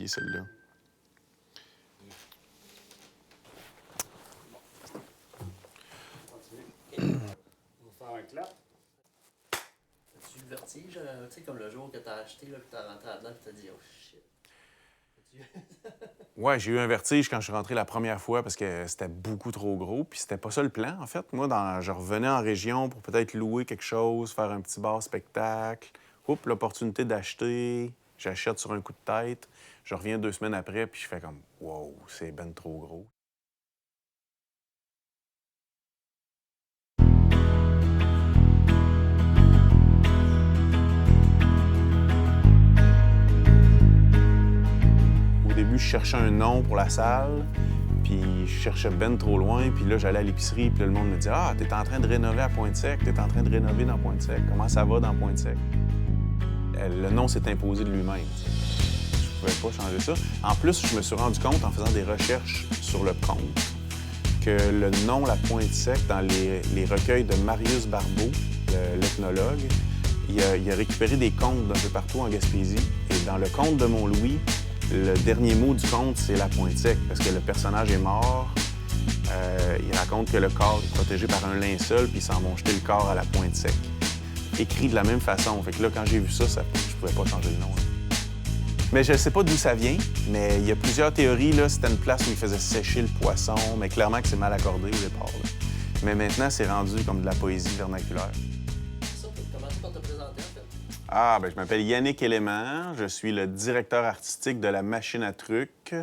celle-là. On va faire un clap. As-tu le vertige, tu sais, comme le jour que t'as acheté, là, puis t'as rentré là-dedans, puis t'as dit « Oh shit! » Ouais, j'ai eu un vertige quand je suis rentré la première fois parce que c'était beaucoup trop gros. Puis c'était pas ça le plan, en fait. Moi, je revenais en région pour peut-être louer quelque chose, faire un petit bar spectacle. Oups, l'opportunité d'acheter. J'achète sur un coup de tête. Je reviens 2 semaines après, puis je fais comme « Wow, c'est ben trop gros. » Au début, je cherchais un nom pour la salle, puis je cherchais ben trop loin, puis là, j'allais à l'épicerie, puis là, le monde me dit « Ah, t'es en train de rénover à Pointe-Sec, t'es en train de rénover dans Pointe-Sec, comment ça va dans Pointe-Sec? » Le nom s'est imposé de lui-même. Je pouvais pas changer ça. En plus, je me suis rendu compte, en faisant des recherches sur le compte, que le nom La Pointe-Sec, dans les recueils de Marius Barbeau, l'ethnologue, il a récupéré des contes d'un peu partout en Gaspésie. Et dans le conte de Mont-Louis, le dernier mot du conte, c'est La Pointe-Sec, parce que le personnage est mort. Il raconte que le corps est protégé par un linceul, puis ils s'en vont jeter le corps à la Pointe-Sec. Écrit de la même façon. Fait que là, quand j'ai vu ça, je pouvais pas changer le nom. Hein. Mais je sais pas d'où ça vient, mais il y a plusieurs théories. Là, c'était une place où ils faisaient sécher le poisson, mais clairement que c'est mal accordé au départ. Là. Mais maintenant, c'est rendu comme de la poésie vernaculaire. Comment est-ce qu'on t'a présenté, en fait? Ah, ben je m'appelle Yannick Élément. Je suis le directeur artistique de la Machine à trucs,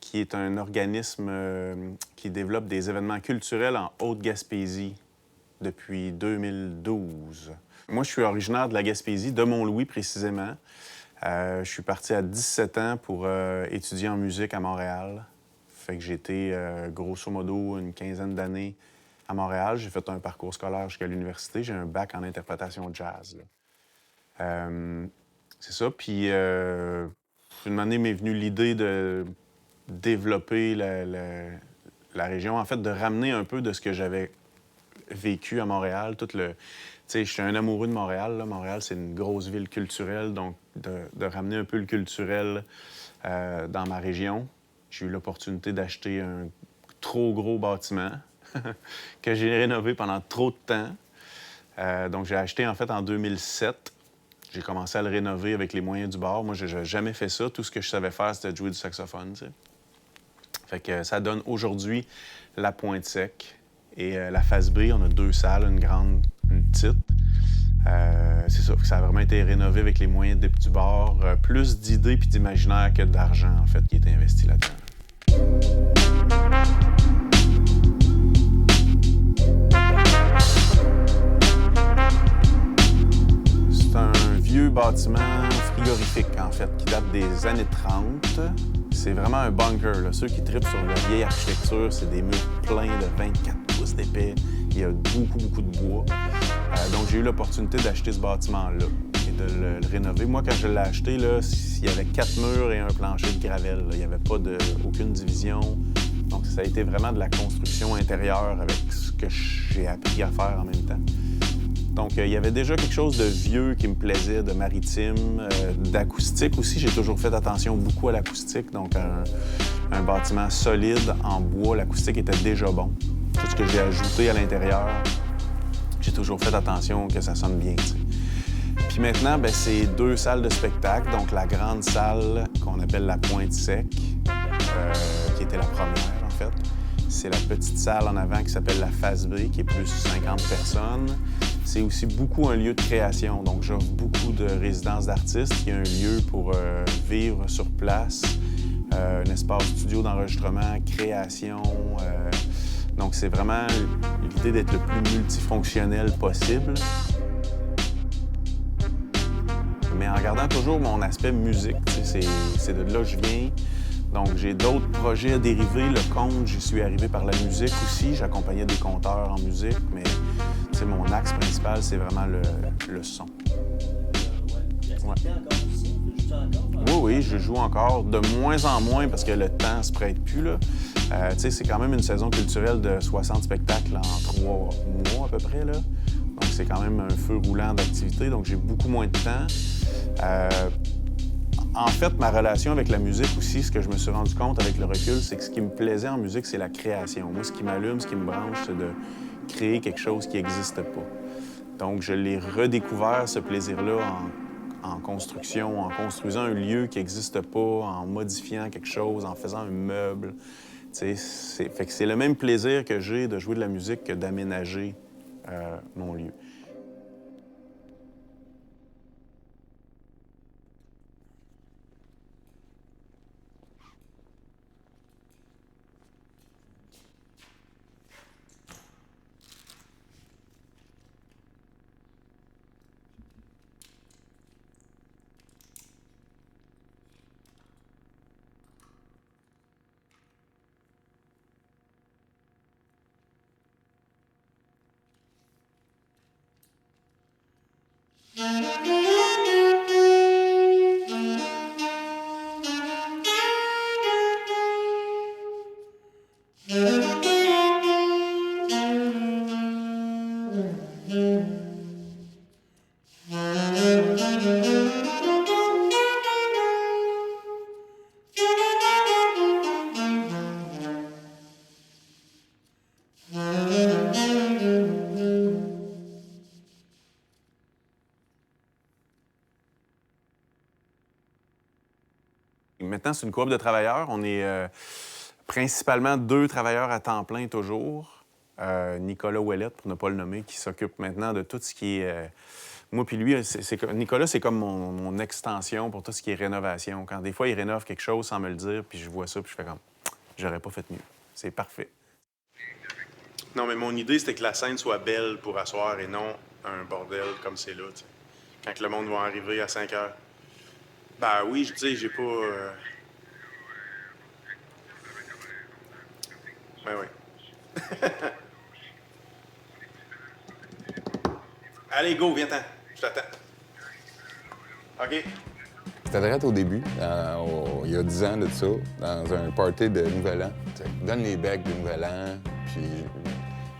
qui est un organisme qui développe des événements culturels en Haute-Gaspésie depuis 2012. Moi, je suis originaire de la Gaspésie, de Mont-Louis précisément. Je suis parti à 17 ans pour étudier en musique à Montréal. Fait que j'ai été, grosso modo, une quinzaine d'années à Montréal. J'ai fait un parcours scolaire jusqu'à l'université. J'ai un bac en interprétation jazz. C'est ça. Puis, une année m'est venue l'idée de développer la région, en fait, de ramener un peu de ce que j'avais vécu à Montréal, Tu sais, je suis un amoureux de Montréal. Là. Montréal, c'est une grosse ville culturelle, donc de ramener un peu le culturel dans ma région. J'ai eu l'opportunité d'acheter un trop gros bâtiment que j'ai rénové pendant trop de temps. Donc, j'ai acheté, en fait, en 2007. J'ai commencé à le rénover avec les moyens du bord. Moi, j'ai jamais fait ça. Tout ce que je savais faire, c'était de jouer du saxophone, tu sais. Fait que ça donne aujourd'hui La Pointe-Sec. Et la Face B, on a 2 salles, une grande, une petite. C'est ça, ça a vraiment été rénové avec les moyens du bord. Plus d'idées puis d'imaginaire que d'argent, en fait, qui est investi là-dedans. C'est un vieux bâtiment frigorifique, en fait, qui date des années 30. C'est vraiment un bunker. Là. Ceux qui trippent sur la vieille architecture, c'est des murs pleins de 24 pouces d'épais. Il y a beaucoup de bois. Donc, j'ai eu l'opportunité d'acheter ce bâtiment-là et de le rénover. Moi, quand je l'ai acheté, là, il y avait 4 murs et un plancher de gravelle. Là. Il n'y avait pas aucune division. Donc, ça a été vraiment de la construction intérieure avec ce que j'ai appris à faire en même temps. Donc, il y avait déjà quelque chose de vieux qui me plaisait, de maritime, d'acoustique aussi. J'ai toujours fait attention beaucoup à l'acoustique. Donc, un bâtiment solide en bois, l'acoustique était déjà bon. Tout ce que j'ai ajouté à l'intérieur, j'ai toujours fait attention que ça sonne bien, tu sais. Puis maintenant, ben, c'est 2 salles de spectacle. Donc, la grande salle qu'on appelle la Pointe-Sec, qui était la première, en fait. C'est la petite salle en avant qui s'appelle la Face B, qui est plus 50 personnes. C'est aussi beaucoup un lieu de création. Donc, j'offre beaucoup de résidences d'artistes. Il y a un lieu pour vivre sur place, un espace studio d'enregistrement, création. Donc, c'est vraiment l'idée d'être le plus multifonctionnel possible. Mais en gardant toujours mon aspect musique. C'est de là que je viens. Donc, j'ai d'autres projets à dériver. Le conte, j'y suis arrivé par la musique aussi. J'accompagnais des conteurs en musique, mais mon axe principal, c'est vraiment le son. Ouais. Oui, je joue encore. De moins en moins, parce que le temps se prête plus, là. C'est quand même une saison culturelle de 60 spectacles en 3 mois à peu près, là. Donc, c'est quand même un feu roulant d'activité. Donc, j'ai beaucoup moins de temps. En fait, ma relation avec la musique aussi, ce que je me suis rendu compte avec le recul, c'est que ce qui me plaisait en musique, c'est la création. Moi, ce qui m'allume, ce qui me branche, c'est de créer quelque chose qui n'existe pas. Donc, je l'ai redécouvert, ce plaisir-là, en construction, en construisant un lieu qui n'existe pas, en modifiant quelque chose, en faisant un meuble. Fait que c'est le même plaisir que j'ai de jouer de la musique que d'aménager mon lieu. Maintenant, c'est une coop de travailleurs. On est principalement 2 travailleurs à temps plein toujours. Nicolas Ouellette, pour ne pas le nommer, qui s'occupe maintenant de tout ce qui est... Moi puis lui, Nicolas, c'est comme mon extension pour tout ce qui est rénovation. Quand des fois, il rénove quelque chose sans me le dire, puis je vois ça, puis je fais comme... J'aurais pas fait mieux. C'est parfait. Non, mais mon idée, c'était que la scène soit belle pour asseoir et non un bordel comme c'est là, t'sais. Quand le monde va arriver à 5 heures. Ben oui, tu sais, j'ai pas... Ben oui. Allez, go, viens-t'en. Je t'attends. OK. C'était direct au début, il y a 10 ans de ça, dans un party de Nouvel An. Je donne les becs de Nouvel An, puis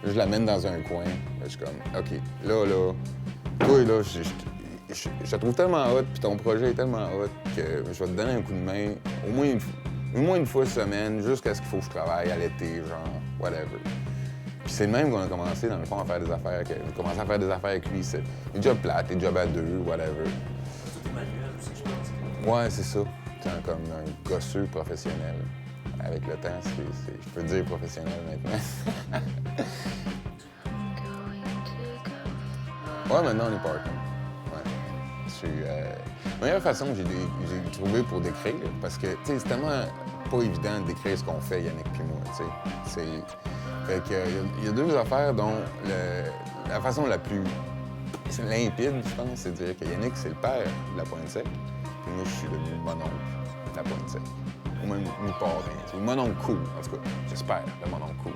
je l'amène dans un coin. Je suis comme, OK, là, toi, là, je te trouve tellement hot, puis ton projet est tellement hot que je vais te donner un coup de main au moins une fois semaine, jusqu'à ce qu'il faut que je travaille à l'été, genre, whatever. Puis c'est le même qu'on a commencé, dans le fond, à faire des affaires. J'ai commencé à faire des affaires avec lui. C'est des jobs plates, des jobs à 2, whatever. Tout est manuel aussi, je pense. Ouais, c'est ça. C'est comme un gosseux professionnel. Avec le temps, je peux dire professionnel maintenant. Ouais, maintenant, on est partner. Ouais. La meilleure façon que j'ai trouvé pour décrire, parce que, tu sais, c'est tellement pas évident de décrire ce qu'on fait, Yannick puis moi, tu sais. Fait que, il y a 2 affaires dont la façon la plus limpide, je pense, c'est de dire que Yannick, c'est le père de la Pointe Sec, puis moi, je suis devenu le mononcle de la Pointe Sec. Ou même mi parrain. Le mononcle cool, en tout cas. J'espère, le mononcle cool.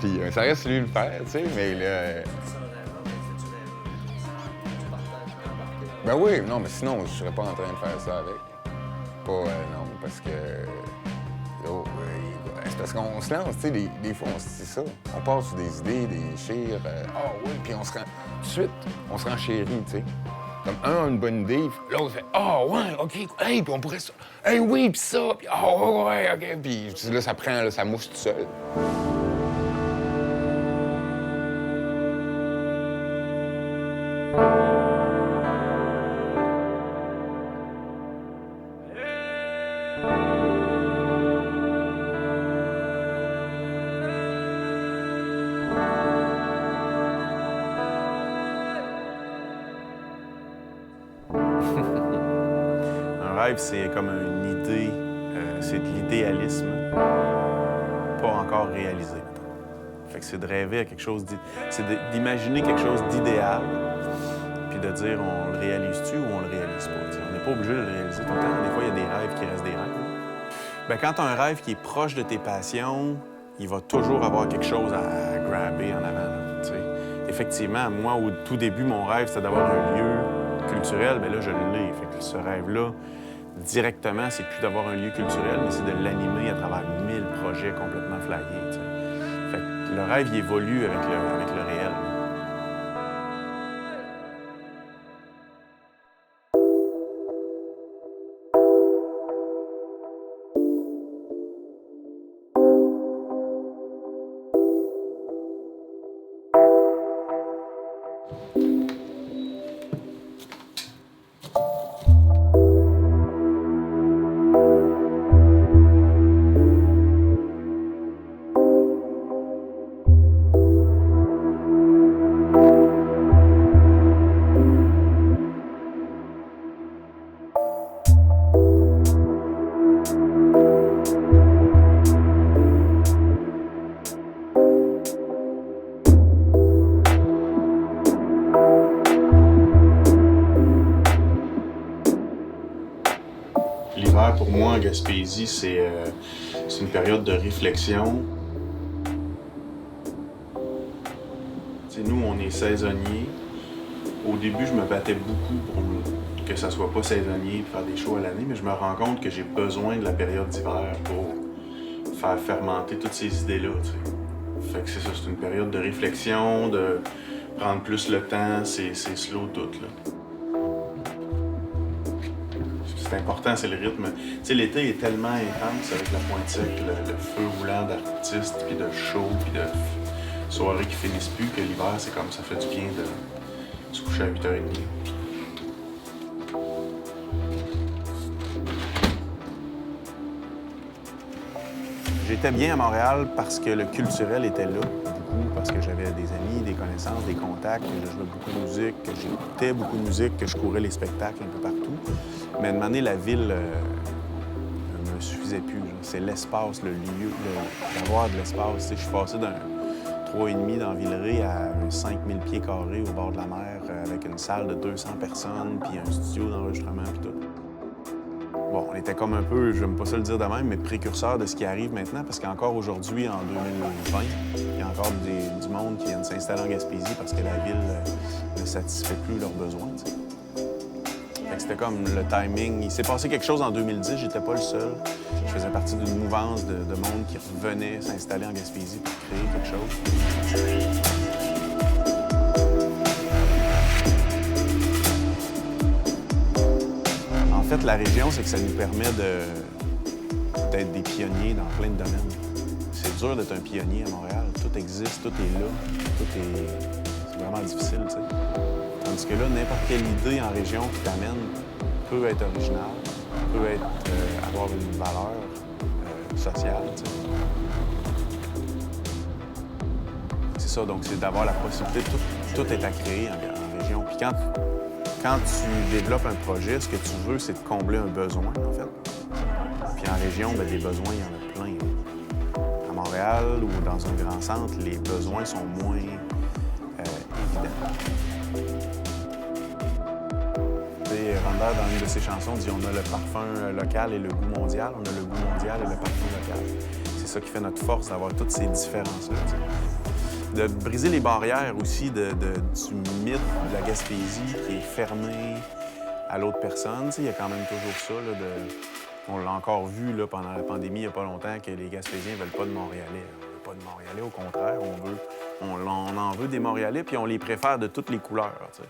Puis ça reste lui le père, tu sais, mais là... Ben oui, non, mais sinon, je serais pas en train de faire ça avec. Pas, non, parce que... c'est parce qu'on se lance, tu sais, des fois, c'est ça. On passe sur des idées, des chires, oui, puis on se rend... Tout de suite, on se renchérit, tu sais. Comme un a une bonne idée, l'autre fait ouais, OK, hey, puis on pourrait ça. Hey, oui, puis ça, puis ouais, OK. Puis là, ça prend, là, ça mousse tout seul. Un rêve, c'est comme une idée, c'est de l'idéalisme, pas encore réalisé. Fait que c'est de rêver à quelque chose, c'est d'imaginer quelque chose d'idéal, puis de dire on le réalise-tu ou on le réalise pas. T'sais. On n'est pas obligé de le réaliser tout le temps. Des fois, il y a des rêves qui restent des rêves. Bien, quand tu as un rêve qui est proche de tes passions, il va toujours avoir quelque chose à grabber en avant. T'sais. Effectivement, moi, au tout début, mon rêve, c'était d'avoir un lieu culturel. Bien là, je l'ai. Fait que ce rêve-là, directement, c'est plus d'avoir un lieu culturel, mais c'est de l'animer à travers 1000 projets complètement flyés. T'sais. Fait que le rêve, il évolue avec le réel. Gaspésie, c'est une période de réflexion. T'sais, nous, on est saisonniers. Au début, je me battais beaucoup pour que ça soit pas saisonnier, faire des shows à l'année, mais je me rends compte que j'ai besoin de la période d'hiver pour faire fermenter toutes ces idées-là. T'sais. Fait que c'est ça, c'est une période de réflexion, de prendre plus le temps, c'est slow tout, là. C'est important, c'est le rythme. Tu sais, l'été est tellement intense avec la pointe sec, le feu roulant d'artistes, puis de shows, puis de soirées qui finissent plus, que l'hiver, c'est comme ça fait du bien de se coucher à 8h30. J'étais bien à Montréal parce que le culturel était là, beaucoup, parce que j'avais des amis, des connaissances, des contacts, que je jouais beaucoup de musique, que j'écoutais beaucoup de musique, que je courais les spectacles un peu partout. Mais à un moment donné, la ville ne me suffisait plus. C'est l'espace, le lieu, d'avoir de l'espace. Tu sais, je suis passé d'un 3,5 dans Villeray à un 5000 pieds carrés au bord de la mer avec une salle de 200 personnes, puis un studio d'enregistrement, puis tout. Bon, on était comme un peu, j'aime pas ça le dire de même, mais précurseur de ce qui arrive maintenant, parce qu'encore aujourd'hui, en 2020, il y a encore du monde qui vient de s'installer en Gaspésie parce que la ville ne satisfait plus leurs besoins. T'sais. Fait que c'était comme le timing. Il s'est passé quelque chose en 2010, j'étais pas le seul. Je faisais partie d'une mouvance de monde qui revenait s'installer en Gaspésie pour créer quelque chose. En fait, la région, c'est que ça nous permet d'être des pionniers dans plein de domaines. C'est dur d'être un pionnier à Montréal. Tout existe, tout est là, c'est vraiment difficile, tu sais. Tandis que là, n'importe quelle idée en région qui t'amène peut être originale, peut avoir une valeur sociale, tu sais. C'est ça, donc c'est d'avoir la possibilité, tout est à créer en région. Puis quand tu développes un projet, ce que tu veux, c'est de combler un besoin, en fait. Puis en région, bien, des besoins, il y en a plein. À Montréal ou dans un grand centre, les besoins sont moins évidents. Randall, dans une de ses chansons, dit on a le parfum local et le goût mondial, on a le goût mondial et le parfum local. C'est ça qui fait notre force, d'avoir toutes ces différences-là. De briser les barrières aussi du mythe de la Gaspésie qui est fermé à l'autre personne. Il y a quand même toujours ça. On l'a encore vu là, pendant la pandémie il n'y a pas longtemps que les Gaspésiens ne veulent pas de Montréalais. On ne veut pas de Montréalais, au contraire. On en veut des Montréalais, puis on les préfère de toutes les couleurs. T'sais.